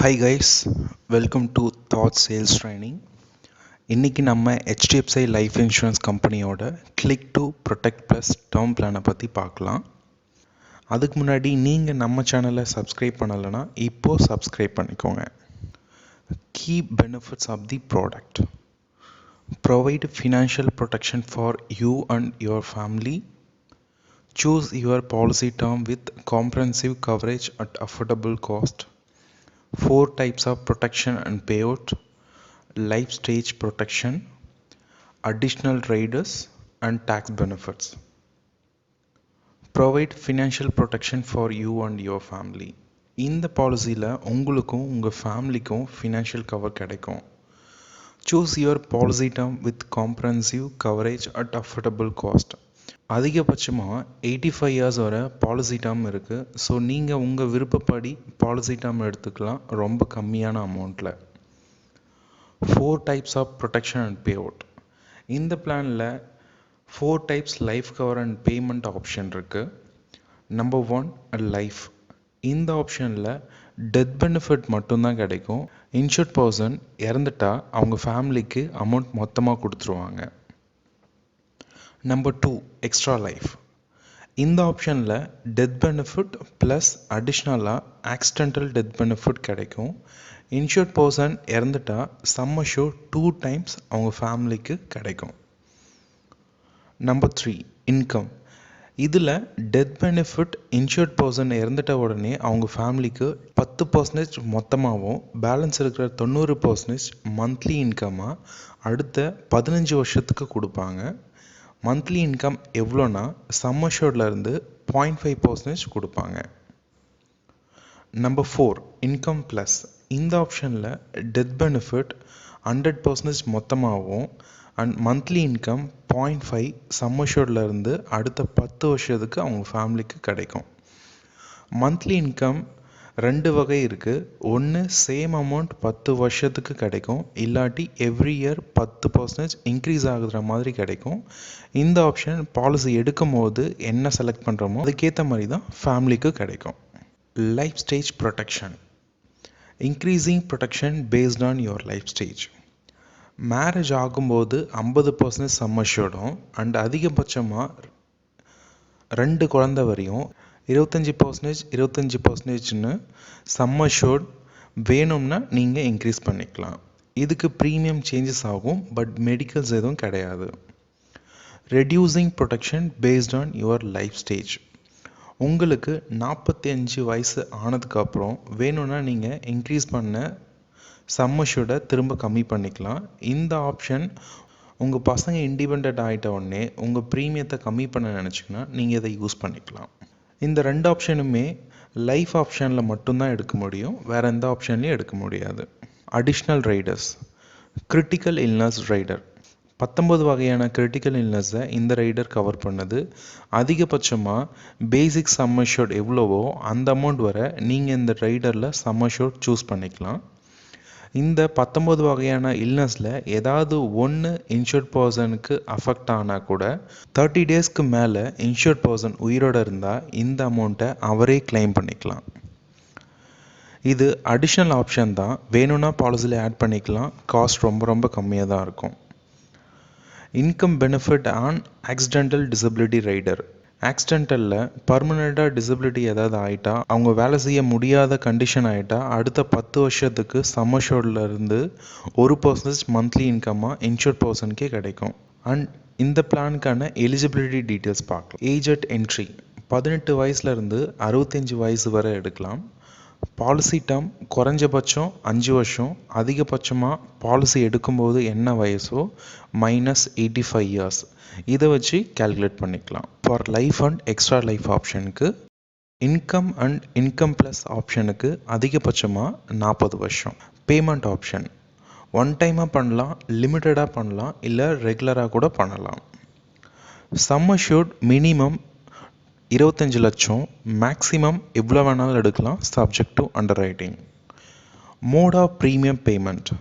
Hi guys, welcome to Thought Sales Training. இன்னைக்கு நம்ம HDFC life insurance கம்பெனியோட click to protect plus term பிளானை பற்றி பார்க்கலாம். அதுக்கு முன்னாடி நீங்கள் நம்ம சேனலை சப்ஸ்கிரைப் பண்ணலைன்னா இப்போது சப்ஸ்கிரைப் பண்ணிக்கோங்க. Key benefits of the product: provide financial protection for you and your family. Choose your policy term with comprehensive coverage at affordable cost. 4 types of protection and payout: life stage protection, additional riders, and tax benefits. Provide financial protection for you and your family. இந்த பாலிசியில் உங்களுக்கும் உங்கள் ஃபேமிலிக்கும் financial cover கிடைக்கும். Choose your policy term with comprehensive coverage at affordable cost. அதிகபட்சமாக 85 years வரை policy term இருக்குது. So நீங்கள் உங்கள் விருப்பப்படி பாலிசி டேர்ம் எடுத்துக்கலாம் ரொம்ப கம்மியான அமௌண்ட்டில். 4 types of protection and pay out. இந்த பிளானில் 4 types life cover and payment option இருக்குது. Number 1 life. இந்த ஆப்ஷனில் டெத் பெனிஃபிட் மட்டும்தான் கிடைக்கும். இன்சூர்ட் பர்சன் இறந்துட்டா அவங்க ஃபேமிலிக்கு அமௌண்ட் மொத்தமாக கொடுத்துருவாங்க. Number 2 extra life. இந்த ஆப்ஷனில் டெத் பெனிஃபிட் ப்ளஸ் அடிஷ்னலாக ஆக்சிடென்டல் டெத் பெனிஃபிட் கிடைக்கும். இன்சூர்ட் பர்சன் இறந்துட்டா சம் அஷ்யூர்ட் 2 டைம்ஸ் அவங்க ஃபேமிலிக்கு கிடைக்கும். Number 3 income. இதில் டெத் பெனிஃபிட் இன்சூர்ட் பர்சன் இறந்துட்ட உடனே அவங்க ஃபேமிலிக்கு 10% மொத்தமாகவும் பேலன்ஸ் இருக்கிற 90% மந்த்லி இன்கமாக அடுத்த 15 வருஷத்துக்கு கொடுப்பாங்க. மந்த்லி இன்கம் எவ்வளோனா சம் அஷ்யூர்ட்லேருந்து 0.5% கொடுப்பாங்க. Number 4 income plus. இந்த ஆப்ஷனில் டெத் பெனிஃபிட் 100% மொத்தமாகவும் அண்ட் மந்த்லி இன்கம் 0.5 சம் அஷ்யூர்ட்லேருந்து அடுத்த 10 வருஷத்துக்கு அவங்க ஃபேமிலிக்கு கிடைக்கும். மந்த்லி இன்கம் 2 வகை இருக்குது. ஒன்று சேம் அமௌண்ட் 10 வருஷத்துக்கு கிடைக்கும், இல்லாட்டி எவ்ரி இயர் 10% இன்க்ரீஸ் ஆகுற மாதிரி கிடைக்கும். இந்த ஆப்ஷன் பாலிசி எடுக்கும் போது என்ன செலக்ட் பண்ணுறோமோ அதுக்கேற்ற மாதிரி தான் ஃபேமிலிக்கு கிடைக்கும். Life stage protection. Increasing protection based on your life stage. Marriage ஆகும்போது 50% சம் அஷ்யூர்டும் அண்ட் அதிகபட்சமாக 2 குழந்தை வரையும் 25% சம் அஷ்யூர்ட் வேணும்னா நீங்கள் இன்க்ரீஸ் பண்ணிக்கலாம். இதுக்கு ப்ரீமியம் சேஞ்சஸ் ஆகும், பட் மெடிக்கல்ஸ் எதுவும் கிடையாது. Reducing protection based on your life stage. உங்களுக்கு 45 வயசு ஆனதுக்கப்புறம் வேணும்னா நீங்கள் இன்க்ரீஸ் பண்ண சம் அஷ்யூர்டை திரும்ப கம்மி பண்ணிக்கலாம். இந்த ஆப்ஷன் உங்கள் பசங்க இண்டிபெண்ட் ஆகிட்ட உடனே உங்கள் ப்ரீமியத்தை கம்மி பண்ண நினச்சிங்கன்னா நீங்கள் இதை யூஸ் பண்ணிக்கலாம். இந்த 2 ஆப்ஷனுமே லைஃப் ஆப்ஷனில் மட்டும்தான் எடுக்க முடியும், வேறு எந்த ஆப்ஷன்லையும் எடுக்க முடியாது. Additional riders. Critical illness rider. 19 வகையான கிரிட்டிக்கல் இல்னஸை இந்த ரைடர் கவர் பண்ணுது. அதிகபட்சமாக பேசிக் சம் அஷ்யூர்ட் எவ்வளவோ அந்த அமௌண்ட் வரை நீங்கள் இந்த ரைடரில் சம் அஷ்யூர்ட் சூஸ் பண்ணிக்கலாம். இந்த 19 வகையான இல்னஸில் ஏதாவது ஒன்று இன்சூர்ட் பர்சனுக்கு அஃபெக்ட் ஆனால் கூட 30 டேஸ்க்கு மேலே இன்சூர்ட் பர்சன் உயிரோடு இருந்தால் இந்த அமௌண்ட்டை அவரே கிளைம் பண்ணிக்கலாம். இது அடிஷ்னல் ஆப்ஷன் தான், வேணும்னா பாலிசியில் ஆட் பண்ணிக்கலாம். காஸ்ட் ரொம்ப கம்மியாக தான் இருக்கும். Income benefit on accidental disability rider. ஆக்சிடென்டலில் பர்மனெண்ட்டாக டிசபிலிட்டி ஏதாவது ஆகிட்டா, அவங்க வேலை செய்ய முடியாத கண்டிஷன் ஆகிட்டா அடுத்த 10 வருஷத்துக்கு சம் அஷ்யூர்ட்லேருந்து 1% மந்த்லி இன்கமாக இன்சூர்ட் பர்சனுக்கே கிடைக்கும். அண்ட் இந்த பிளானுக்கான எலிஜிபிலிட்டி டீட்டெயில்ஸ் பார்க்கலாம். ஏஜ் அட் என்ட்ரி 18 வயசுலேருந்து 65 வயசு வரை எடுக்கலாம். பாலிசி டேர்ம் குறைஞ்சபட்சம் 5 வருஷம், அதிகபட்சமாக பாலிசி எடுக்கும்போது என்ன வயசோ -85 இயர்ஸ். இதை வச்சு கேல்குலேட் பண்ணிக்கலாம். For life and extra life ஆப்ஷனுக்கு இன்கம் அண்ட் இன்கம் ப்ளஸ் ஆப்ஷனுக்கு அதிகபட்சமாக 40 வருஷம். பேமெண்ட் ஆப்ஷன் 1 டைமாக பண்ணலாம், லிமிட்டடாக பண்ணலாம், இல்லை ரெகுலராக கூட பண்ணலாம். சம் அஷ்யூர்ட் மினிமம் 25 லட்சம், மேக்ஸிமம் எவ்வளோ வேணாலும் எடுக்கலாம், subject to underwriting. Mode of premium payment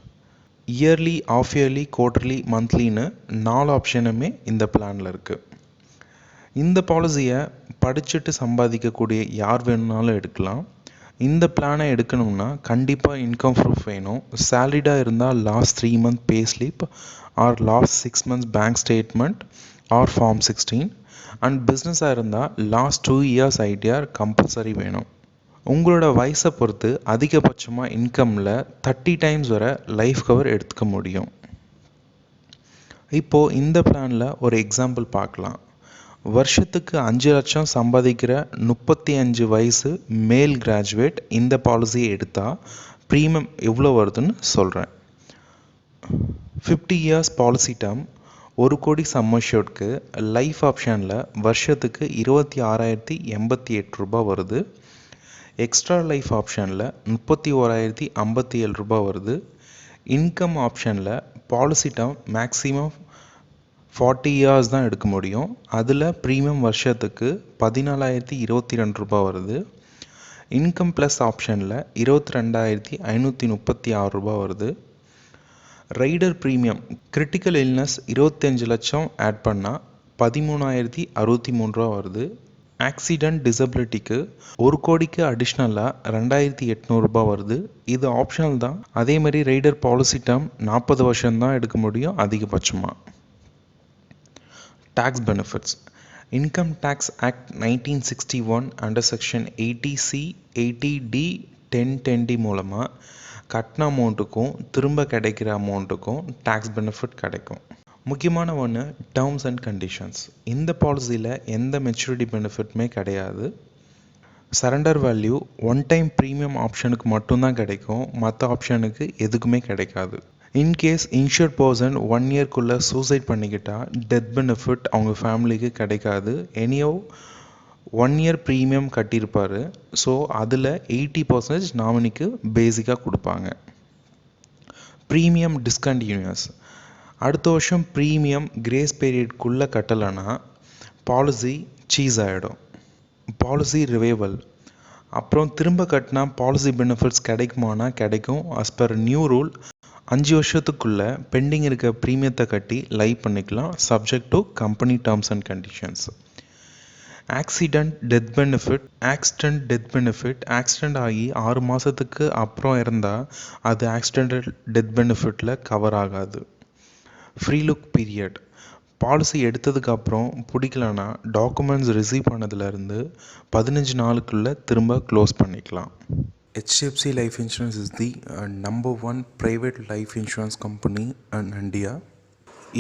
yearly, half yearly, quarterly, மந்த்லின்னு 4 ஆப்ஷனுமே இந்த பிளானில் இருக்குது. இந்த பாலிசியை படிச்சுட்டு சம்பாதிக்கக்கூடிய யார் வேணும்னாலும் எடுக்கலாம். இந்த பிளானை எடுக்கணும்னா கண்டிப்பாக இன்கம் ப்ரூஃப் வேணும். சேலரிடாக இருந்தால் last 3 month pay slip or last 6 months bank statement or form 16. And பிஸ்னஸாக இருந்தால் லாஸ்ட் 2 years ஐடிஆர் கம்பல்சரி வேணும். உங்களோட வயசை பொறுத்து அதிகபட்சமாக இன்கமில் 30 times வரை லைஃப் கவர் எடுத்துக்க முடியும். இப்போது இந்த பிளானில் ஒரு எக்ஸாம்பிள் பார்க்கலாம். வருஷத்துக்கு 5 லட்சம் சம்பாதிக்கிற 35 வயசு மேல் கிராஜுவேட் இந்த பாலிசியை எடுத்தால் ப்ரீமியம் எவ்வளோ வருதுன்னு சொல்கிறேன். 50 years பாலிசி டேர்ம் 1 கோடி சம் அஷ்யூர்ட்க்கு லைஃப் ஆப்ஷனில் வருஷத்துக்கு 26,088 ரூபாய் வருது. எக்ஸ்ட்ரா லைஃப் ஆப்ஷனில் 31,057 ரூபாய் வருது. இன்கம் ஆப்ஷனில் பாலிசி டேர்ம் மேக்ஸிமம் 40 years தான் எடுக்க முடியும். அதில் ப்ரீமியம் வருஷத்துக்கு 14,022 ரூபாய் வருது. இன்கம் ப்ளஸ் ஆப்ஷனில் 22,536 ரூபாய் வருது. ரைடர் ப்ரீமியம் கிரிட்டிக்கல் இல்னஸ் 25 லட்சம் ஆட் பண்ணால் 13,063 ரூபா வருது. ஆக்சிடென்ட் டிசபிலிட்டிக்கு 1 கோடிக்கு அடிஷ்னலாக 2,800 ரூபாய் வருது. இது ஆப்ஷனல் தான். அதேமாதிரி ரைடர் பாலிசி டேர்ம் 40 வருஷம்தான் எடுக்க முடியும் அதிகபட்சமாக. Tax benefits. Income Tax Act 1961 under section 80C 80D 1010D மூலமாக கட்டின அமௌண்ட்டுக்கும் திரும்ப கிடைக்கிற அமௌண்ட்டுக்கும் டேக்ஸ் பெனிஃபிட் கிடைக்கும். முக்கியமான ஒன்று டேர்ம்ஸ் அண்ட் கண்டிஷன்ஸ். இந்த பாலிசியில் எந்த மெச்சூரிட்டி பெனிஃபிட்டுமே கிடையாது. Surrender value one time premium ஆப்ஷனுக்கு மட்டும்தான் கிடைக்கும், மற்ற ஆப்ஷனுக்கு எதுக்குமே கிடைக்காது. இன்கேஸ் இன்ஷூர்ட் பர்சன் 1 yearக்குள்ளே சூசைட் பண்ணிக்கிட்டால் டெத் பெனிஃபிட் அவங்க ஃபேமிலிக்கு கிடைக்காது. எனியோ 1 year ப்ரீமியம் கட்டியிருப்பார். ஸோ அதில் 80% நாமினிக்கு பேசிக்காக கொடுப்பாங்க. Premium discontinues. அடுத்த வருஷம் ப்ரீமியம் கிரேஸ் பீரியட்குள்ளே கட்டலைன்னா பாலிசி சீஸ் ஆகிடும். Policy revival. அப்புறம் திரும்ப கட்டினா பாலிசி பெனிஃபிட்ஸ் கிடைக்குமானா கிடைக்கும். ஆஸ் பர் நியூ ரூல் 5 வருஷத்துக்குள்ளே பெண்டிங் இருக்க ப்ரீமியத்தை கட்டி லைவ் பண்ணிக்கலாம், subject to company terms and conditions. Accident death benefit accident ஆகி 6 மாதத்துக்கு அப்புறம் இருந்தால் அது ஆக்சிடென்டல் டெத் பெனிஃபிட்டில் கவர் ஆகாது. Free look period. பாலிசி எடுத்ததுக்கப்புறம் பிடிக்கலனா டாக்குமெண்ட்ஸ் ரிசீவ் பண்ணதுலேருந்து 15 நாளுக்குள்ளே திரும்ப க்ளோஸ் பண்ணிக்கலாம். HDFC Life Insurance is the number 1 private life insurance company in India.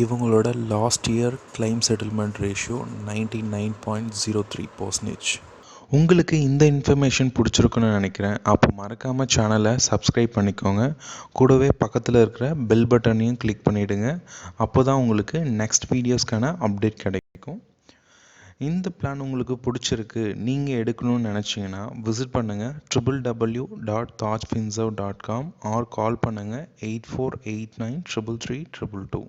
இவங்களோட last year claim settlement ratio 99.03%. உங்களுக்கு இந்த இன்ஃபர்மேஷன் பிடிச்சிருக்குன்னு நினைக்கிறேன். அப்போ மறக்காமல் சேனலை சப்ஸ்கிரைப் பண்ணிக்கோங்க. கூடவே பக்கத்தில் இருக்கிற பெல் பட்டனையும் கிளிக் பண்ணிவிடுங்க. அப்போ தான் உங்களுக்கு நெக்ஸ்ட் வீடியோஸ்க்கான அப்டேட் கிடைக்கும். இந்த பிளான் உங்களுக்கு பிடிச்சிருக்கு, நீங்கள் எடுக்கணும்னு நினச்சிங்கன்னா விசிட் பண்ணுங்கள் www.tajfinserv.com ஆர் கால் பண்ணுங்கள் 8489333222.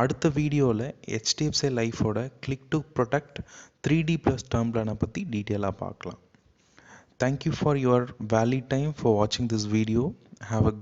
அடுத்த வீடியோவில் HDFC லைஃபோட click to protect 3D+ term பிளானை பற்றி டீட்டெயிலாக பார்க்கலாம். Thank you for your value time for வாட்சிங் திஸ் வீடியோ. Have a